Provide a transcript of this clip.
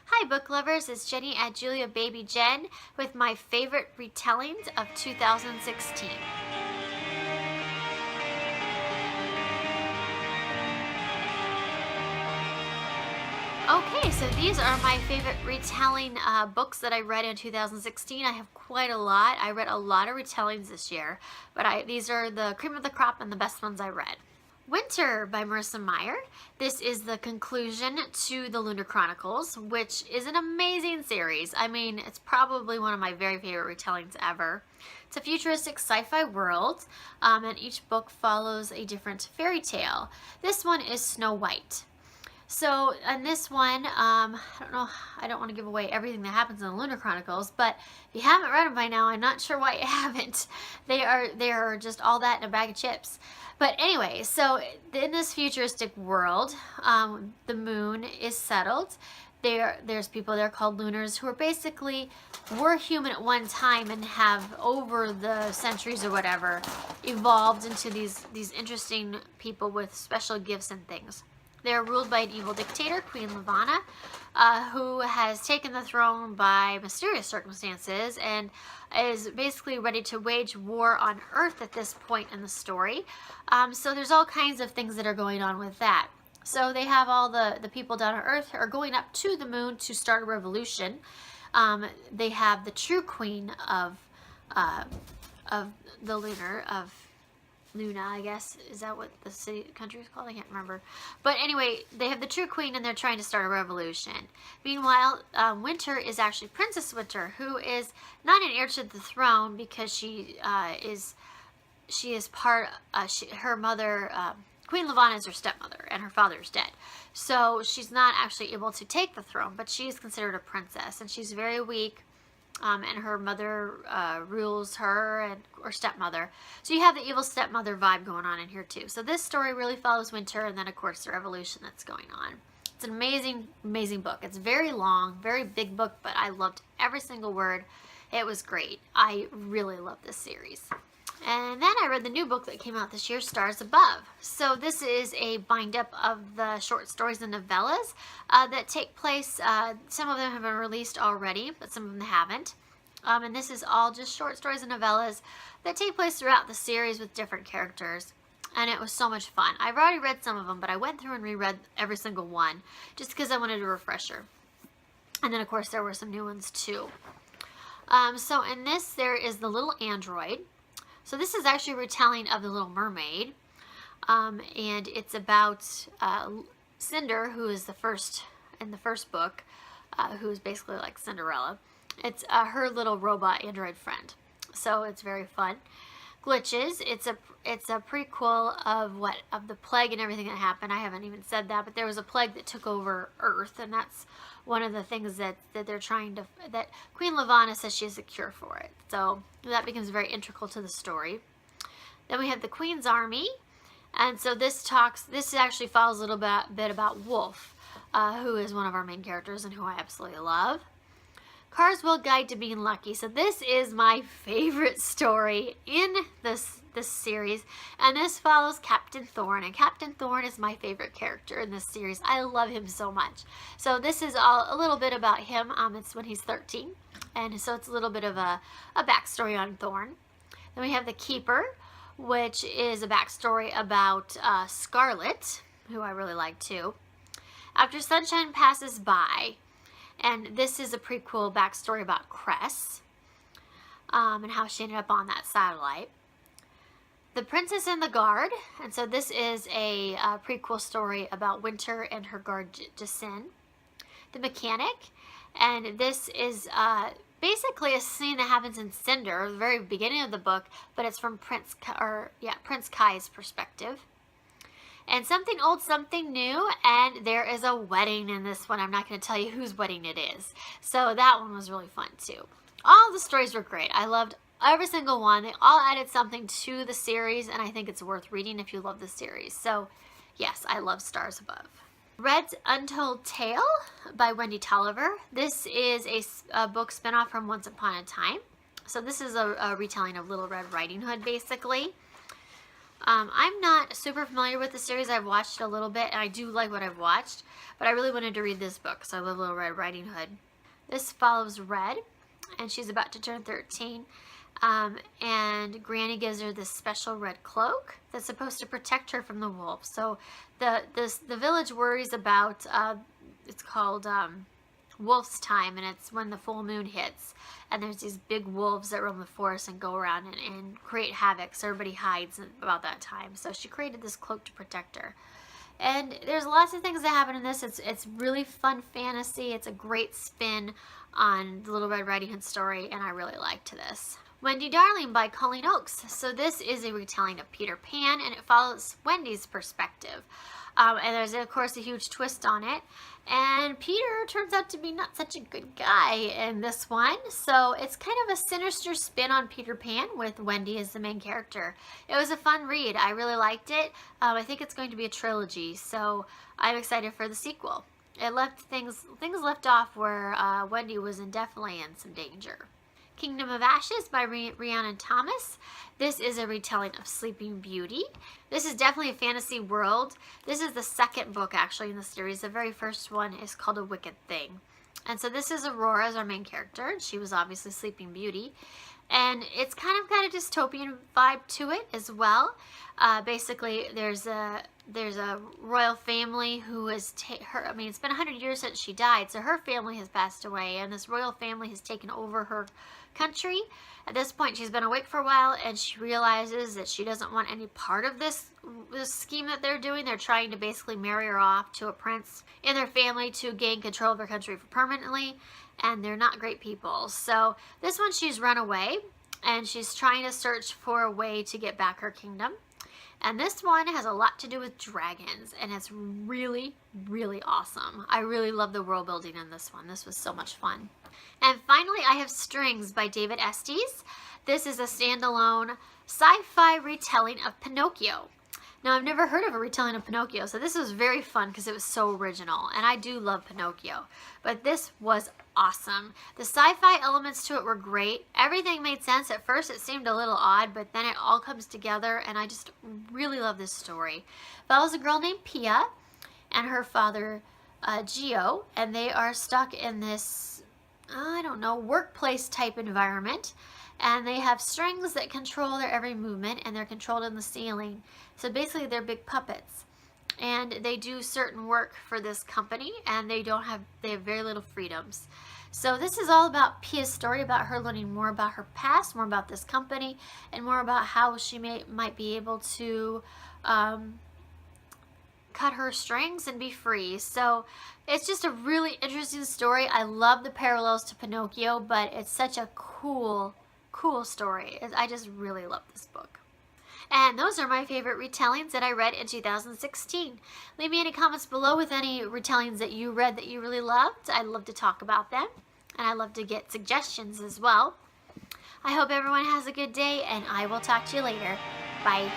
Hi book lovers, it's Jenny at Julia Baby Jen with my favorite retellings of 2016. Okay, so these are my favorite retelling books that I read in 2016. I have quite a lot. I read a lot of retellings this year, but these are the cream of the crop and the best ones I read. Winter by Marissa Meyer. This is the conclusion to the Lunar Chronicles, which is an amazing series. I mean, it's probably one of my very favorite retellings ever. It's a futuristic sci-fi world, and each book follows a different fairy tale. This one is Snow White. So in this one, I don't want to give away everything that happens in the Lunar Chronicles, but if you haven't read them by now, I'm not sure why you haven't. They are just all that in a bag of chips. But anyway, so in this futuristic world, the moon is settled. There's people there called lunars who are basically were human at one time and have over the centuries or whatever evolved into these interesting people with special gifts and things. They're ruled by an evil dictator, Queen Levana, who has taken the throne by mysterious circumstances and is basically ready to wage war on Earth at this point in the story. So there's all kinds of things that are going on with that. So they have all the people down on Earth are going up to the moon to start a revolution. They have the true queen of the lunar, of Luna, I guess. Is that what the country is called? I can't remember. But anyway, they have the true queen and they're trying to start a revolution. Meanwhile, Winter is actually Princess Winter, who is not an heir to the throne because she is part, her mother, Queen Levana is her stepmother and her father is dead. So she's not actually able to take the throne, but she is considered a princess and she's very weak. And her mother rules her, or stepmother. So you have the evil stepmother vibe going on in here too. So this story really follows Winter and then of course the revolution that's going on. It's an amazing, amazing book. It's very long, very big book, but I loved every single word. It was great. I really love this series. And then I read the new book that came out this year, Stars Above. So this is a bind-up of the short stories and novellas that take place. Some of them have been released already, but some of them haven't. And this is all just short stories and novellas that take place throughout the series with different characters. And it was so much fun. I've already read some of them, but I went through and reread every single one just because I wanted a refresher. And then, of course, there were some new ones too. So in this, there is the little android. So this is actually a retelling of The Little Mermaid, and it's about Cinder, who is in the first book, who is basically like Cinderella. It's her little robot android friend, so it's very fun. Glitches. It's a prequel of the plague and everything that happened. I haven't even said that, but there was a plague that took over Earth, and that's one of the things that they're trying to, that Queen Levana says she has a cure for it. So that becomes very integral to the story. Then we have the Queen's Army, and so this actually follows a little bit about Wolf, who is one of our main characters and who I absolutely love. Carswell Guide to Being Lucky. So this is my favorite story in this series, and this follows Captain Thorn, and Captain Thorn is my favorite character in this series. I love him so much. So this is a little bit about him. It's when he's 13, and so it's a little bit of a backstory on Thorn. Then we have the Keeper, which is a backstory about Scarlet, who I really like too. After Sunshine Passes By. And this is a prequel backstory about Cress and how she ended up on that satellite. The Princess and the Guard. And so this is a prequel story about Winter and her guard, Jacin. The Mechanic. And this is basically a scene that happens in Cinder, the very beginning of the book, but it's from Prince Kai's perspective. And Something Old, Something New, and there is a wedding in this one. I'm not going to tell you whose wedding it is. So that one was really fun too. All the stories were great. I loved every single one. They all added something to the series, and I think it's worth reading if you love the series. So yes, I love Stars Above. Red's Untold Tale by Wendy Darling. This is a book spinoff from Once Upon a Time. So this is a retelling of Little Red Riding Hood, basically. I'm not super familiar with the series. I've watched a little bit, and I do like what I've watched, but I really wanted to read this book, so I love Little Red Riding Hood. This follows Red, and she's about to turn 13, and Granny gives her this special red cloak that's supposed to protect her from the wolves. So the village worries about, it's called wolf's time, and it's when the full moon hits, and there's these big wolves that roam the forest and go around and create havoc, so everybody hides about that time. So she created this cloak to protect her. And there's lots of things that happen in this. It's really fun fantasy. It's a great spin on the Little Red Riding Hood story, and I really liked this. Wendy Darling by Colleen Oakes. So this is a retelling of Peter Pan, and it follows Wendy's perspective. And there's, of course, a huge twist on it. And Peter turns out to be not such a good guy in this one. So it's kind of a sinister spin on Peter Pan with Wendy as the main character. It was a fun read. I really liked it. I think it's going to be a trilogy, so I'm excited for the sequel. It left things left off where Wendy was definitely in some danger. Kingdom of Ashes by Rhiannon Thomas. This is a retelling of Sleeping Beauty. This is definitely a fantasy world. This is the second book actually in the series. The very first one is called A Wicked Thing. And so this is Aurora as our main character. She was obviously Sleeping Beauty. And it's kind of got a dystopian vibe to it as well. Basically, there's a royal family who has I mean, it's been 100 years since she died, so her family has passed away, and this royal family has taken over her country. At this point, she's been awake for a while, and she realizes that she doesn't want any part of this scheme that they're doing. They're trying to basically marry her off to a prince in their family to gain control of their country permanently, and they're not great people. So this one, she's run away, and she's trying to search for a way to get back her kingdom. And this one has a lot to do with dragons, and it's really, really awesome. I really love the world building in this one. This was so much fun. And finally, I have Strings by David Estes. This is a standalone sci-fi retelling of Pinocchio. Now, I've never heard of a retelling of Pinocchio, so this was very fun because it was so original, and I do love Pinocchio. But this was awesome. The sci-fi elements to it were great. Everything made sense. At first, it seemed a little odd, but then it all comes together, and I just really love this story. It follows a girl named Pia and her father, Gio, and they are stuck in this, I don't know, workplace type environment. And they have strings that control their every movement, and they're controlled in the ceiling. So basically they're big puppets. And they do certain work for this company, and they have very little freedoms. So this is all about Pia's story, about her learning more about her past, more about this company, and more about how she might be able to cut her strings and be free. So it's just a really interesting story. I love the parallels to Pinocchio, but it's such a cool story. I just really love this book. And those are my favorite retellings that I read in 2016. Leave me any comments below with any retellings that you read that you really loved. I'd love to talk about them, and I'd love to get suggestions as well. I hope everyone has a good day, and I will talk to you later. Bye.